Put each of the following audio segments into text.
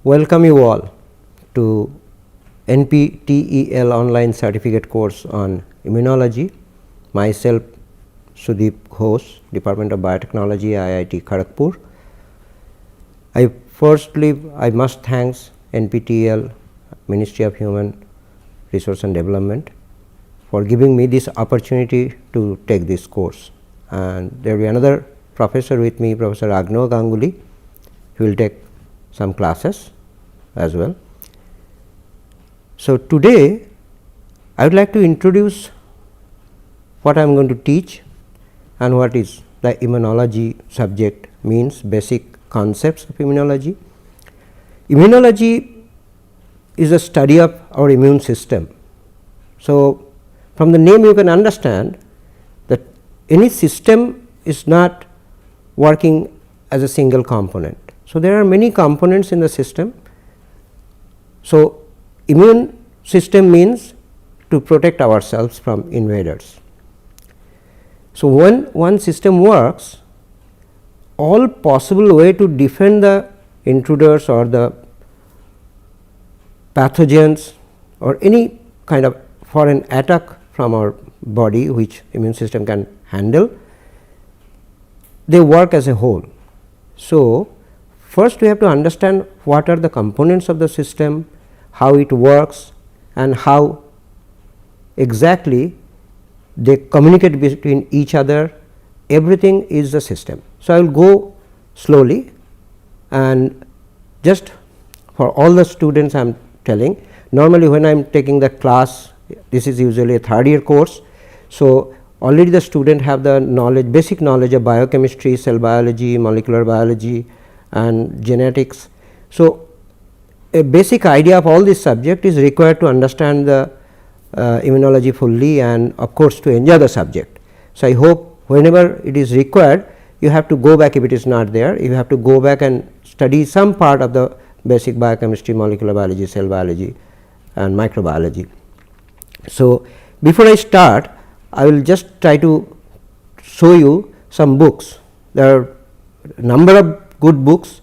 welcome you all to NPTEL online certificate course on immunology. Myself Sudeep Ghosh, Department of Biotechnology, IIT Kharagpur. I must thank NPTEL, Ministry of Human Resource and Development, for giving me this opportunity to take this course. And there will be another professor with me, Professor Agno Ganguly, who will take some classes as well. So, today I would like to introduce what I am going to teach and what is the immunology subject means, basic concepts of immunology. Immunology is a study of our immune system. So, from the name you can understand that any system is not working as a single component. So, there are many components in the system. So, immune system means to protect ourselves from invaders. So, when one system works, all possible way to defend the intruders or the pathogens or any kind of foreign attack from our body which immune system can handle, they work as a whole. So, first we have to understand what are the components of the system, how it works and how exactly they communicate between each other. Everything is the system. So, I will go slowly, and just for all the students I am telling, normally when I am taking the class, this is usually a third year course. So, already the student have the knowledge, basic knowledge of biochemistry, cell biology, molecular biology and genetics. So, a basic idea of all this subject is required to understand the immunology fully and of course, to enjoy the subject. So, I hope whenever it is required, you have to go back if it is not there, you have to go back and study some part of the basic biochemistry, molecular biology, cell biology and microbiology. So, before I start, I will just try to show you some books. There are a number of good books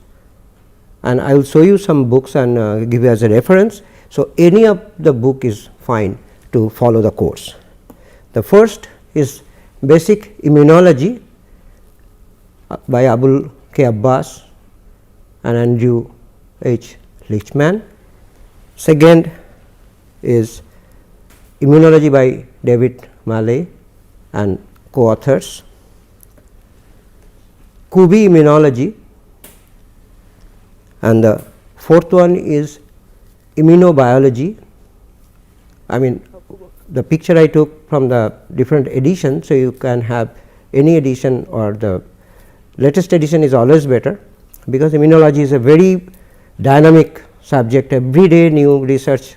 and I will show you some books and give you as a reference. So, any of the book is fine to follow the course. The first is Basic Immunology by Abul K. Abbas and Andrew H. Lichtman. Second is Immunology by David Maley and co-authors. Kubi Immunology, and the fourth one is Immunobiology. I mean, the picture I took from the different editions, so you can have any edition, or the latest edition is always better, because immunology is a very dynamic subject. Every day new research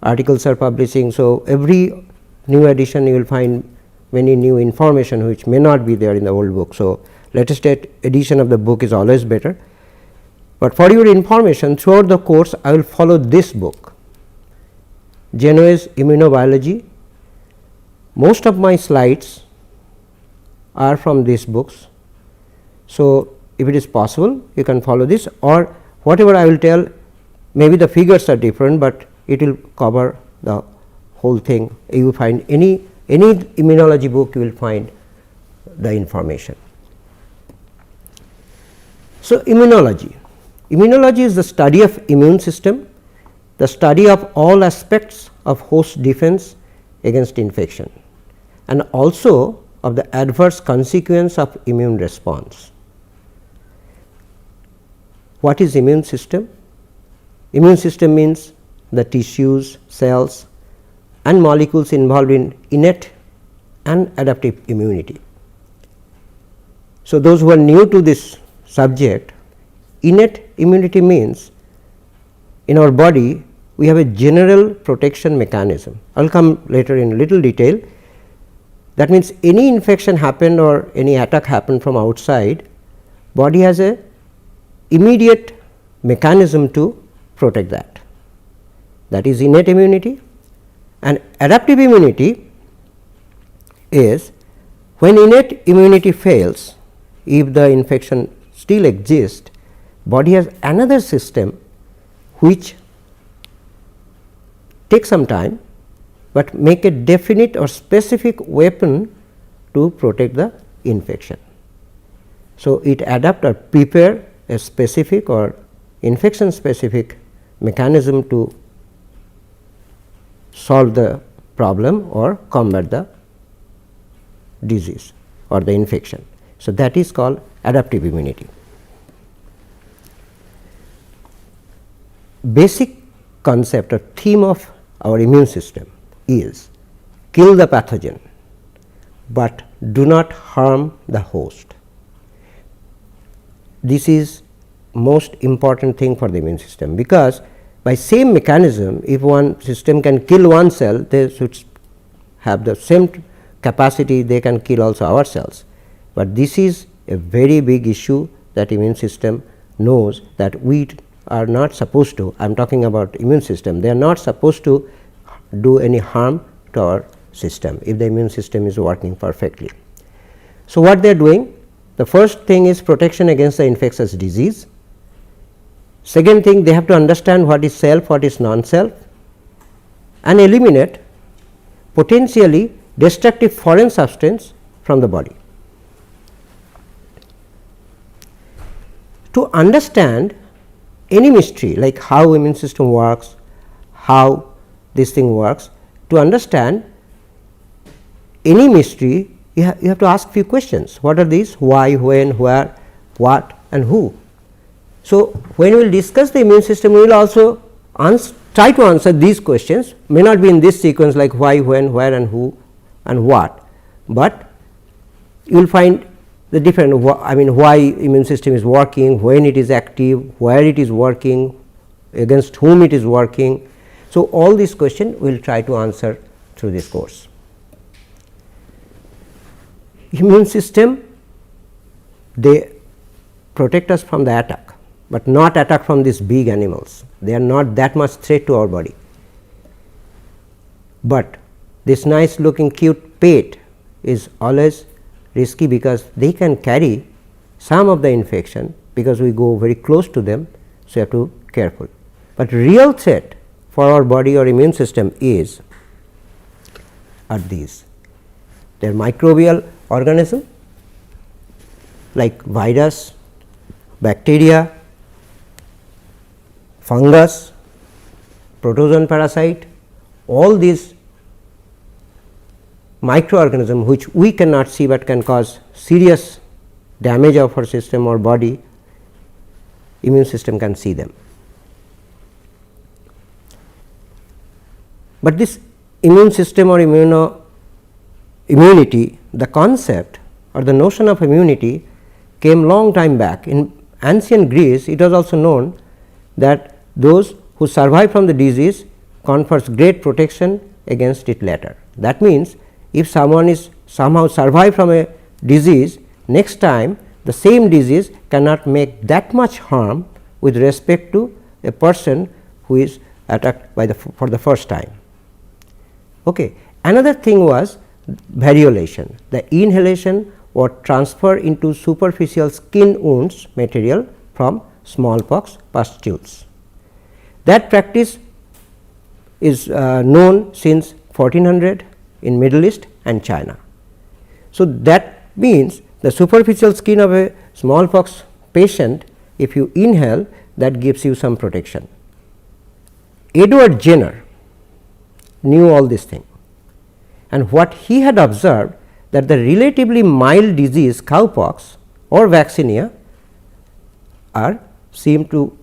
articles are publishing. So, every new edition you will find many new information which may not be there in the old book. So, latest edition of the book is always better. But for your information, throughout the course I will follow this book, Genoese Immunobiology. Most of my slides are from these books. So, if it is possible, you can follow this, or whatever I will tell, maybe the figures are different, but it will cover the whole thing. You will find any immunology book, you will find the information. So, immunology. Immunology is the study of immune system, the study of all aspects of host defense against infection, and also of the adverse consequence of immune response. What is immune system? Immune system means the tissues, cells and molecules involved in innate and adaptive immunity. So, those who are new to this subject, innate immunity means in our body we have a general protection mechanism. I will come later in little detail. That means, any infection happen or any attack happen from outside, body has a immediate mechanism to protect that. That is innate immunity. And adaptive immunity is when innate immunity fails, if the infection still exists, body has another system which take some time, but make a definite or specific weapon to protect the infection. So, it adapt or prepare a specific or infection specific mechanism to solve the problem or combat the disease or the infection. So, that is called adaptive immunity. Basic concept or theme of our immune system is kill the pathogen, but do not harm the host. This is most important thing for the immune system, because by same mechanism, if one system can kill one cell, they should have the same capacity, they can kill also our cells. But this is a very big issue that immune system knows, that we are not supposed to, I am talking about immune system, they are not supposed to do any harm to our system if the immune system is working perfectly. So, what they are doing? The first thing is protection against the infectious disease. Second thing, they have to understand what is self, what is non-self, and eliminate potentially destructive foreign substance from the body. To understand any mystery like how immune system works, how this thing works, to understand any mystery, you have to ask few questions. What are these? Why, when, where, what, and who? So, when we will discuss the immune system, we will also try to answer these questions, may not be in this sequence like why, when, where, and who and what, but you will find the different, I mean why immune system is working, when it is active, where it is working, against whom it is working. So, all these questions we will try to answer through this course. Immune system, they protect us from the attack, but not attack from these big animals. They are not that much threat to our body. But this nice looking cute pet is always risky, because they can carry some of the infection, because we go very close to them. So, you have to be careful. But real threat for our body or immune system are these. They are microbial organism like virus, bacteria, fungus, protozoan parasite, all these microorganisms which we cannot see, but can cause serious damage of our system or body, immune system can see them. But this immune system or immunity, the concept or the notion of immunity came long time back. In ancient Greece, it was also known that those who survive from the disease confers great protection against it later. That means, if someone is somehow survive from a disease, next time the same disease cannot make that much harm with respect to a person who is attacked by for the first time. Okay. Another thing was variolation, the inhalation or transfer into superficial skin wounds material from smallpox pustules. That practice is known since 1400 in Middle East and China. So, that means the superficial skin of a smallpox patient, if you inhale, that gives you some protection. Edward Jenner knew all this thing, and what he had observed, that the relatively mild disease cowpox or vaccinia seem to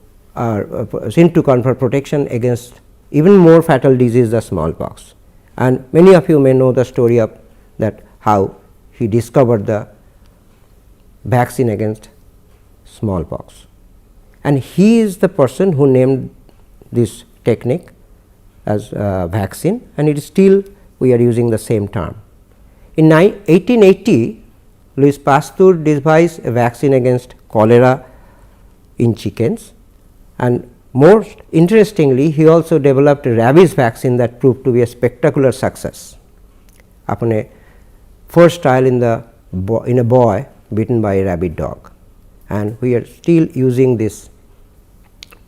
confer protection against even more fatal disease, the smallpox. And many of you may know the story of that, how he discovered the vaccine against smallpox, and he is the person who named this technique as vaccine, and it is still we are using the same term. In 1880, Louis Pasteur devised a vaccine against cholera in chickens, and most interestingly, he also developed a rabies vaccine that proved to be a spectacular success upon a first trial in a boy bitten by a rabid dog, and we are still using this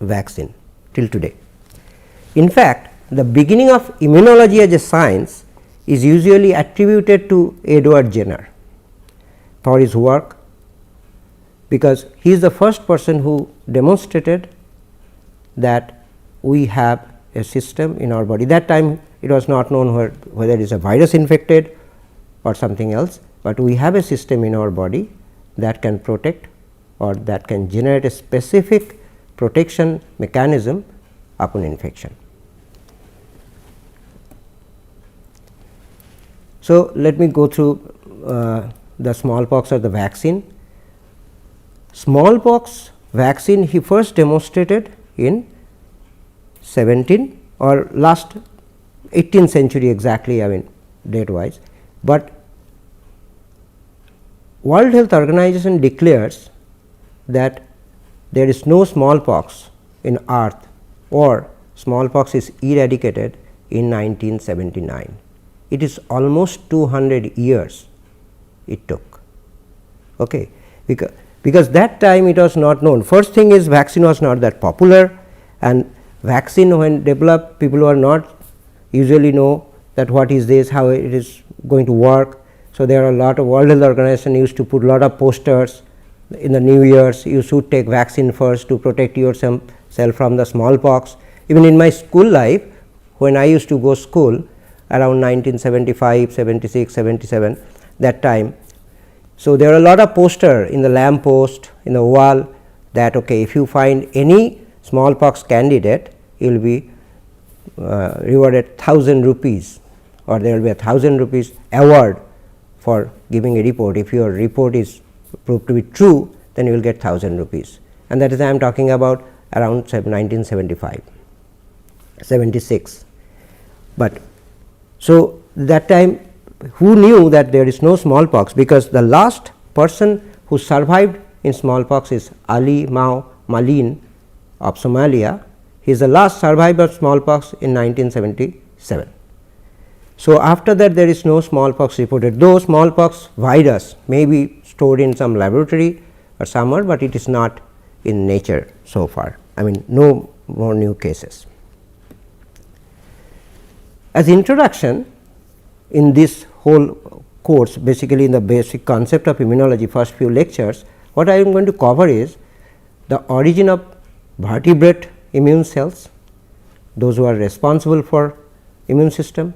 vaccine. till today. In fact, the beginning of immunology as a science is usually attributed to Edward Jenner for his work, because he is the first person who demonstrated that we have a system in our body. That time it was not known whether it is a virus infected or something else, but we have a system in our body that can protect or that can generate a specific protection mechanism upon infection. So, let me go through the smallpox or the vaccine. Smallpox vaccine he first demonstrated in 17 or last 18th century exactly, I mean date wise, but World Health Organization declares that there is no smallpox in earth or smallpox is eradicated in 1979. It is almost 200 years it took, okay, because that time it was not known. First thing is vaccine was not that popular, and vaccine when developed, people were not usually know that what is this, how it is going to work. So, there are a lot of World Health Organization used to put lot of posters in the New Year's, you should take vaccine first to protect yourself from the smallpox. Even in my school life, when I used to go school around 1975, 76, 77, that time. So, there are a lot of poster in the lamp post, in the wall, that okay, if you find any smallpox candidate, you will be rewarded 1000 rupees, or there will be 1000 rupees award for giving a report. If your report is proved to be true, then you will get 1000 rupees, and that is I am talking about around 1975, 76. But so, that time who knew that there is no smallpox, because the last person who survived in smallpox is Ali Mau Malin of Somalia. He is the last survivor of smallpox in 1977. So, after that there is no smallpox reported, though smallpox virus may be stored in some laboratory or somewhere, but it is not in nature so far, I mean no more new cases. As introduction in this whole course, basically in the basic concept of immunology, first few lectures, what I am going to cover is the origin of vertebrate immune cells, those who are responsible for immune system,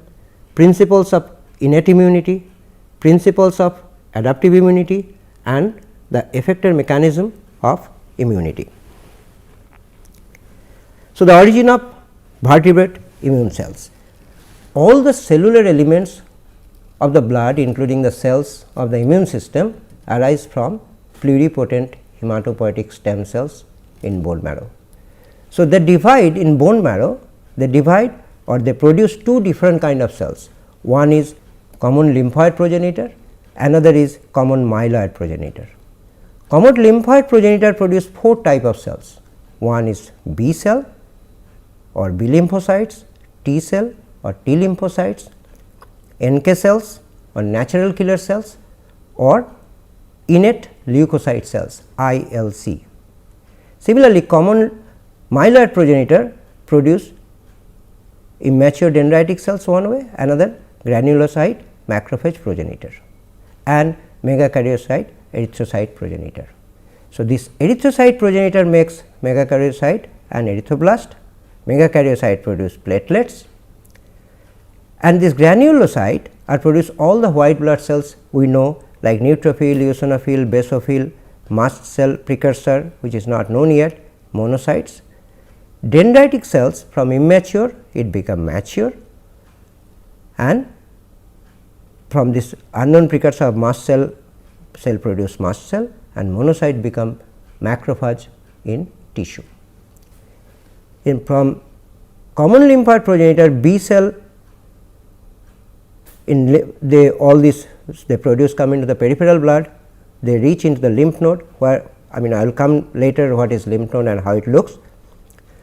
principles of innate immunity, principles of adaptive immunity, and the effector mechanism of immunity. So, the origin of vertebrate immune cells. All the cellular elements of the blood, including the cells of the immune system, arise from pluripotent hematopoietic stem cells in bone marrow. So, they divide in bone marrow, they divide or they produce two different kind of cells. One is common lymphoid progenitor, another is common myeloid progenitor. Common lymphoid progenitor produce four type of cells. One is B cell or B lymphocytes, T cell or T lymphocytes, NK cells or natural killer cells, or innate leukocyte cells ILC. Similarly, common myeloid progenitor produce immature dendritic cells one way, another granulocyte macrophage progenitor, and megakaryocyte erythrocyte progenitor. So, this erythrocyte progenitor makes megakaryocyte and erythroblast, megakaryocyte produce platelets, and this granulocyte are produce all the white blood cells we know, like neutrophil, eosinophil, basophil, mast cell precursor which is not known yet, monocytes. Dendritic cells from immature it become mature, and from this unknown precursor of mast cell produce mast cell, and monocyte become macrophage in tissue. From common lymphoid progenitor B cell, they all this they produce come into the peripheral blood, they reach into the lymph node, where I mean I will come later what is lymph node and how it looks.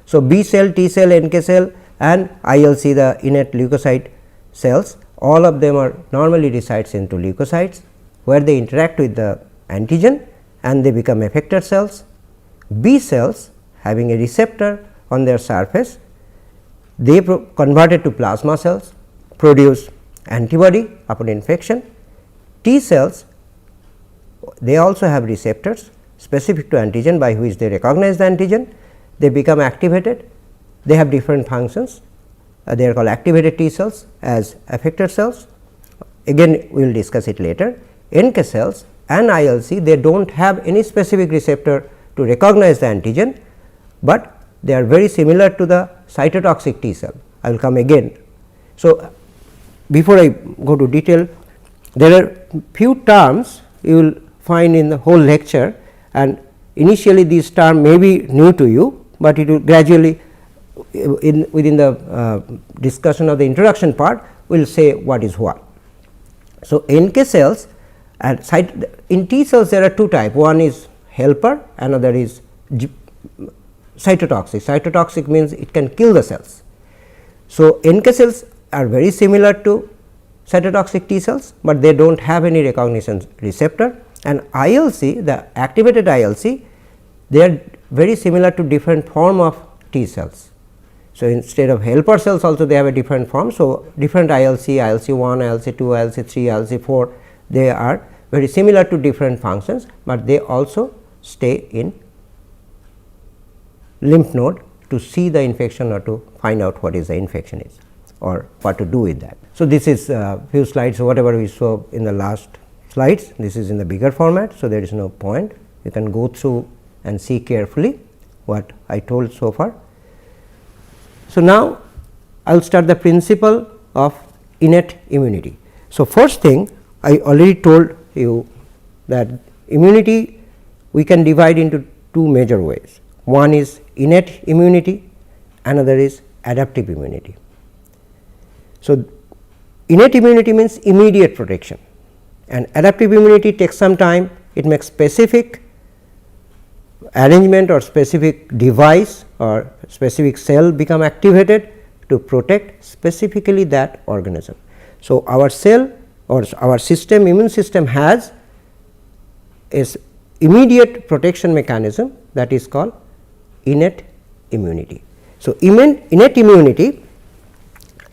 So, B cell, T cell, NK cell and ILC, the innate leukocyte cells, all of them are normally resides into leukocytes, where they interact with the antigen and they become effector cells. B cells having a receptor on their surface, they convert it to plasma cells, produce antibody upon infection. T cells, they also have receptors specific to antigen by which they recognize the antigen, they become activated, they have different functions, they are called activated T cells as effector cells, again we will discuss it later. NK cells and ILC, they do not have any specific receptor to recognize the antigen, but they are very similar to the cytotoxic T cell. I will come again. So, before I go to detail, there are few terms you will find in the whole lecture, and initially these terms may be new to you, but it will gradually within the discussion of the introduction part we will say what is what. So, NK cells and in T cells there are two types, one is helper, another is cytotoxic. Cytotoxic means it can kill the cells. So, NK cells are very similar to cytotoxic T cells, but they do not have any recognition receptor, and ILC, the activated ILC, they are very similar to different form of T cells. So, instead of helper cells also they have a different form. So, different ILC, ILC1, ILC2, ILC3, ILC4, they are very similar to different functions, but they also stay in lymph node to see the infection or to find out what is the infection is or what to do with that. So, this is few slides, so whatever we saw in the last slides, this is in the bigger format. So, there is no point, you can go through and see carefully what I told so far. So, now I will start the principle of innate immunity. So, first thing I already told you that immunity we can divide into two major ways. One is innate immunity, another is adaptive immunity. So, innate immunity means immediate protection, and adaptive immunity takes some time, it makes specific arrangement or specific device or specific cell become activated to protect specifically that organism. So, our cell or our system, immune system has is immediate protection mechanism that is called innate immunity. So, innate immunity,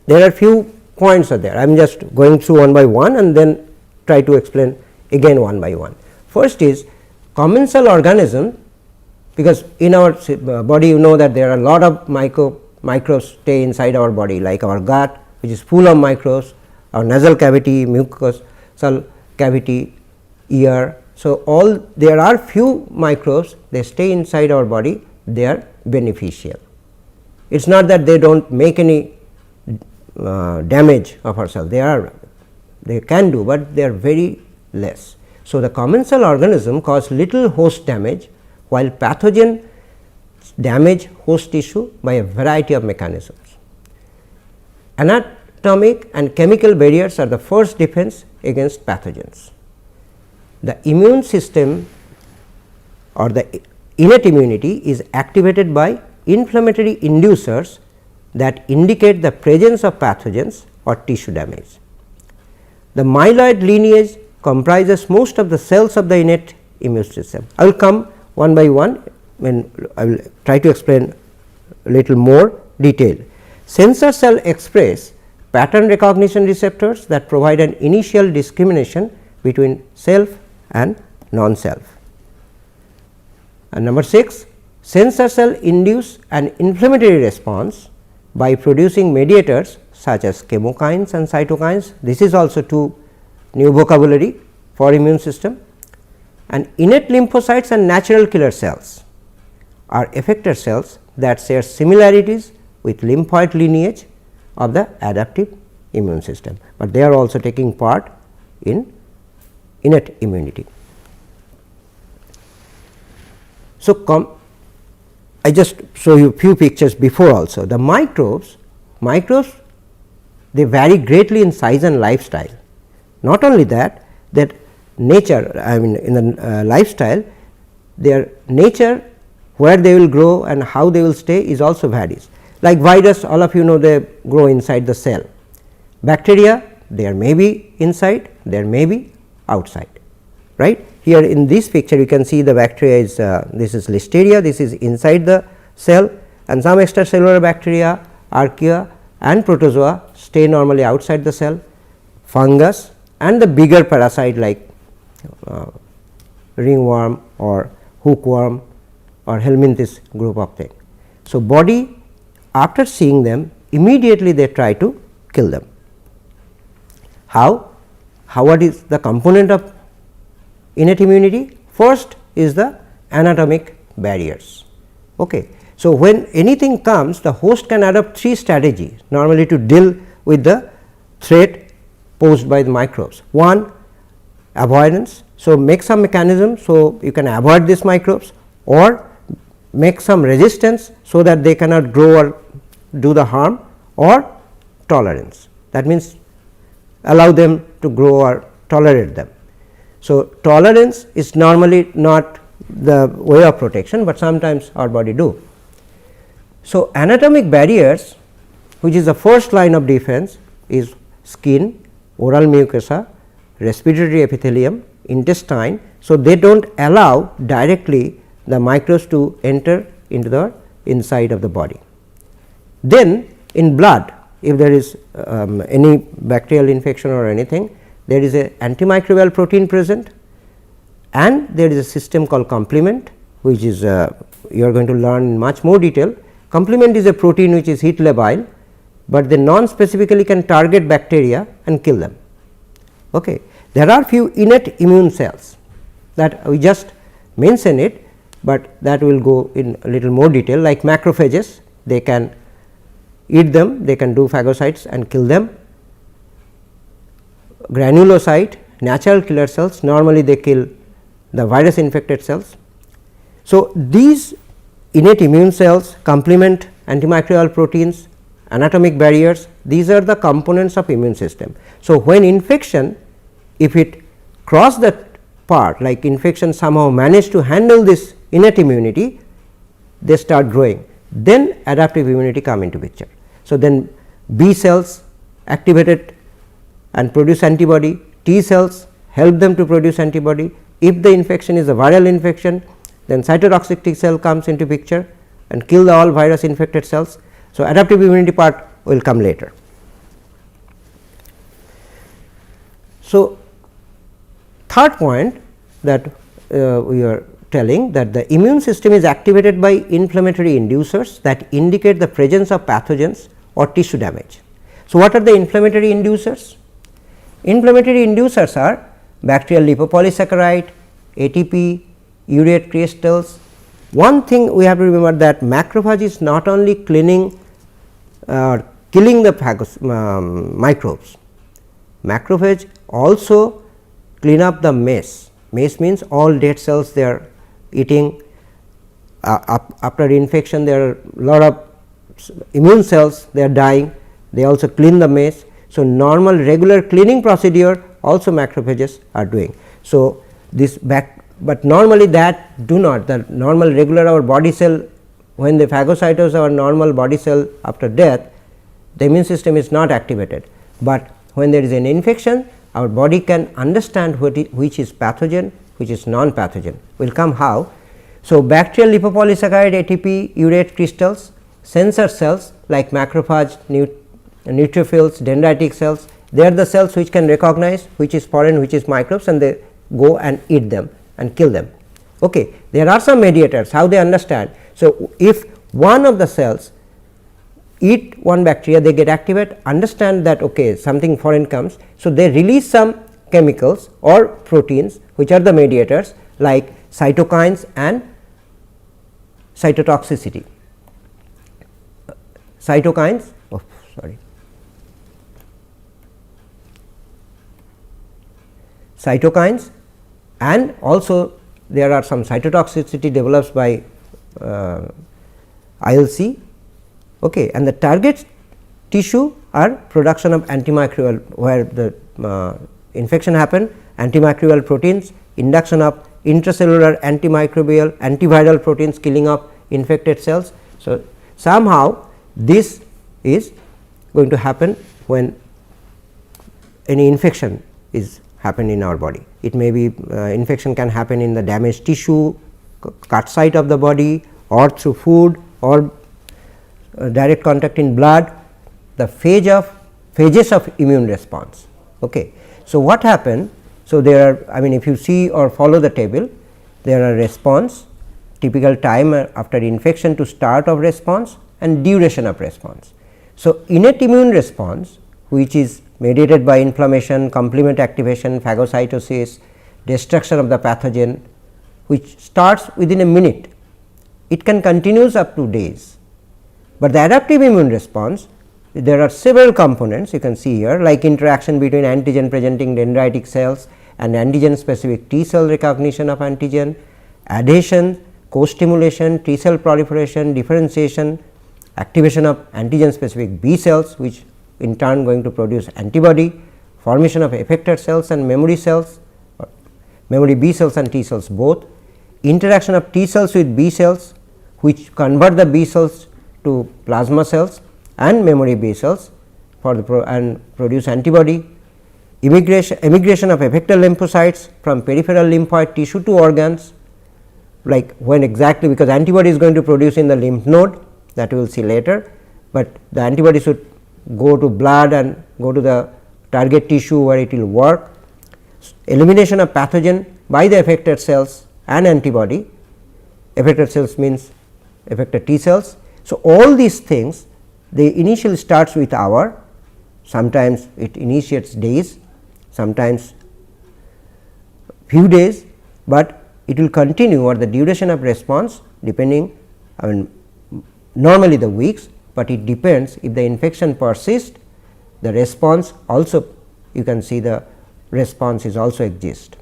there are few points are there. I am just going through one by one and then try to explain again one by one. First is commensal organism, because in our body you know that there are a lot of microbes stay inside our body, like our gut which is full of microbes, our nasal cavity, mucosal cavity, ear. So, all there are few microbes, they stay inside our body, they are beneficial. It is not that they do not make any damage of ourselves, they can do, but they are very less. So, the commensal organism cause little host damage, while pathogen damage host tissue by a variety of mechanisms. Anatomic and chemical barriers are the first defense against pathogens. The immune system or the innate immunity is activated by inflammatory inducers that indicate the presence of pathogens or tissue damage. The myeloid lineage comprises most of the cells of the innate immune system. I will come one by one when I will try to explain a little more detail. Sensor cell express pattern recognition receptors that provide an initial discrimination between self and non-self. And number 6, sensor cell induce an inflammatory response by producing mediators such as chemokines and cytokines. This is also two new vocabulary for immune system. And innate lymphocytes and natural killer cells are effector cells that share similarities with lymphoid lineage of the adaptive immune system, but they are also taking part in innate immunity. So, I just show you few pictures before also. The microbes they vary greatly in size and lifestyle. Not only that nature, I mean in the lifestyle, their nature, where they will grow and how they will stay is also varies. Like virus, all of you know they grow inside the cell. Bacteria, there may be inside, there may be outside, right. Here in this picture you can see the bacteria is this is Listeria, this is inside the cell, and some extracellular bacteria, archaea and protozoa stay normally outside the cell, fungus and the bigger parasite like ringworm or hookworm or helminthes group of thing. So, body after seeing them immediately they try to kill them. How? What is the component of innate immunity? First is the anatomic barriers. Okay. So, when anything comes, the host can adopt 3 strategies normally to deal with the threat posed by the microbes. One, avoidance. So, make some mechanism, so you can avoid these microbes, or make some resistance so that they cannot grow or do the harm, or tolerance. That means, allow them to grow or tolerate them. So, tolerance is normally not the way of protection, but sometimes our body do. So, anatomic barriers, which is the first line of defense, is skin, oral mucosa, respiratory epithelium, intestine. So, they do not allow directly the microbes to enter into the inside of the body. Then in blood, if there is any bacterial infection or anything, there is a antimicrobial protein present, and there is a system called complement, which is you are going to learn in much more detail. Complement is a protein which is heat labile, but they non-specifically can target bacteria and kill them. Okay. There are few innate immune cells that we just mention it, but that will go in a little more detail, like macrophages. They can eat them, they can do phagocytes and kill them. Granulocyte, natural killer cells, normally they kill the virus infected cells. So, these innate immune cells, complement, antimicrobial proteins, anatomic barriers, these are the components of immune system. So, when infection, if it cross that part, like infection somehow manage to handle this innate immunity, they start growing, then adaptive immunity come into picture. So, then B cells activated and produce antibody, T cells help them to produce antibody. If the infection is a viral infection, then cytotoxic T cell comes into picture and kill the all virus infected cells. So, adaptive immunity part will come later. So, third point that we are telling, that the immune system is activated by inflammatory inducers that indicate the presence of pathogens or tissue damage. So, what are the inflammatory inducers? Inflammatory inducers are bacterial lipopolysaccharide, ATP, urate crystals. One thing we have to remember, that macrophage is not only cleaning killing the microbes, macrophage also clean up the mess. Mess means all dead cells they are eating. After infection, there are lot of immune cells they are dying, they also clean the mess. So, normal regular cleaning procedure also macrophages are doing. So, this but normally that do not, the normal regular our body cell, when they phagocytose our normal body cell after death, the immune system is not activated, but when there is an infection, our body can understand which is pathogen, which is non-pathogen. We will come how. So, bacterial lipopolysaccharide, ATP, urate crystals, sensor cells like macrophage, neutrophils, dendritic cells, they are the cells which can recognize which is foreign, which is microbes, and they go and eat them and kill them. Okay. There are some mediators, how they understand. So, if one of the cells eat one bacteria, they get activated, understand that okay, something foreign comes. So, they release some chemicals or proteins which are the mediators like cytokines and cytotoxicity. Cytokines, cytokines, and also there are some cytotoxicity developed by ILC, okay, and the target tissue are production of antimicrobial, where the infection happen, antimicrobial proteins, induction of intracellular antimicrobial antiviral proteins, killing of infected cells. So, somehow this is going to happen when any infection is happen in our body. It may be infection can happen in the damaged tissue, cut site of the body, or through food, or direct contact in blood, the phases of immune response. Okay. So, what happened? So, there are, I mean, if you see or follow the table, there are response, typical time after infection to start of response, and duration of response. So, innate immune response, which is mediated by inflammation, complement activation, phagocytosis, destruction of the pathogen, which starts within a minute, it can continues up to days. But the adaptive immune response, there are several components you can see here, like interaction between antigen presenting dendritic cells and antigen specific T cell recognition of antigen, adhesion, co-stimulation, T cell proliferation, differentiation, activation of antigen specific B cells, which in turn going to produce antibody, formation of effector cells and memory cells, memory B cells and T cells both, interaction of T cells with B cells, which convert the B cells to plasma cells and memory B cells for the and produce antibody, emigration of effector lymphocytes from peripheral lymphoid tissue to organs, like when exactly, because antibody is going to produce in the lymph node, that we will see later, but the antibody should go to blood and go to the target tissue where it will work. Elimination of pathogen by the effector cells and antibody, effector cells means effector T cells. So, all these things they initially starts with hour, sometimes it initiates days, sometimes few days, but it will continue or the duration of response depending, I mean normally the weeks, but it depends if the infection persists, the response also you can see the response is also exist.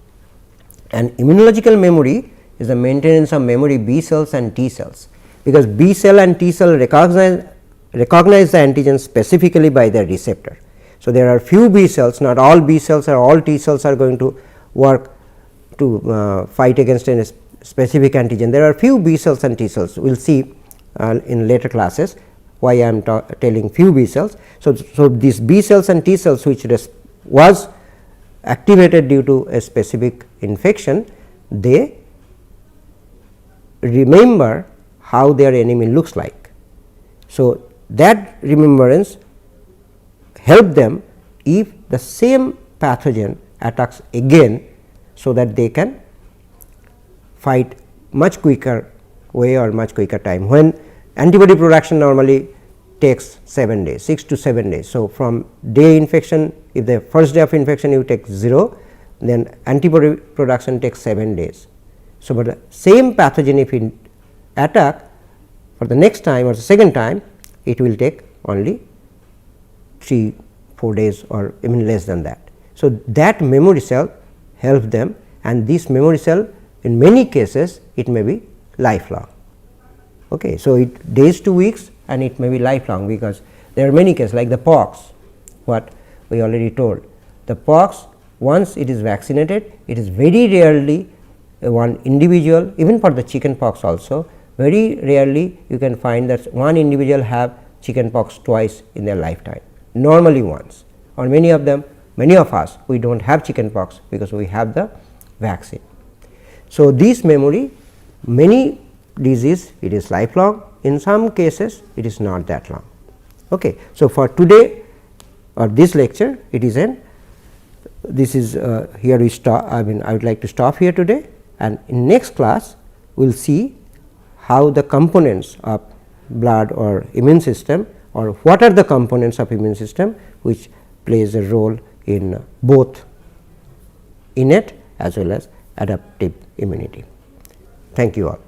And immunological memory is the maintenance of memory B cells and T cells, because B cell and T cell recognize the antigen specifically by their receptor. So, there are few B cells, not all B cells or all T cells are going to work to fight against a specific antigen. There are few B cells and T cells, we will see in later classes why I am telling few B cells. So, these B cells and T cells which was activated due to a specific infection, they remember how their enemy looks like. So, that remembrance help them if the same pathogen attacks again, so that they can fight much quicker way or much quicker time. When antibody production normally takes 7 days, 6 to 7 days. So, from day infection, if the first day of infection you take 0, then antibody production takes 7 days. So, but the same pathogen if it attack for the next time or the second time, it will take only 3-4 days or even less than that. So, that memory cell help them, and this memory cell in many cases it may be lifelong. Okay. So, it days to weeks and it may be lifelong, because there are many cases like the pox, what we already told. The pox, once it is vaccinated, it is very rarely one individual, even for the chicken pox also, very rarely you can find that one individual have chicken pox twice in their lifetime, normally once, or many of them, many of us we do not have chicken pox because we have the vaccine. So, this memory, many disease it is lifelong, in some cases it is not that long. Okay. So, for today or this lecture it is an, this is here we stop, I mean I would like to stop here today, and in next class we will see how the components of blood or immune system, or what are the components of immune system which plays a role in both innate as well as adaptive immunity. Thank you all.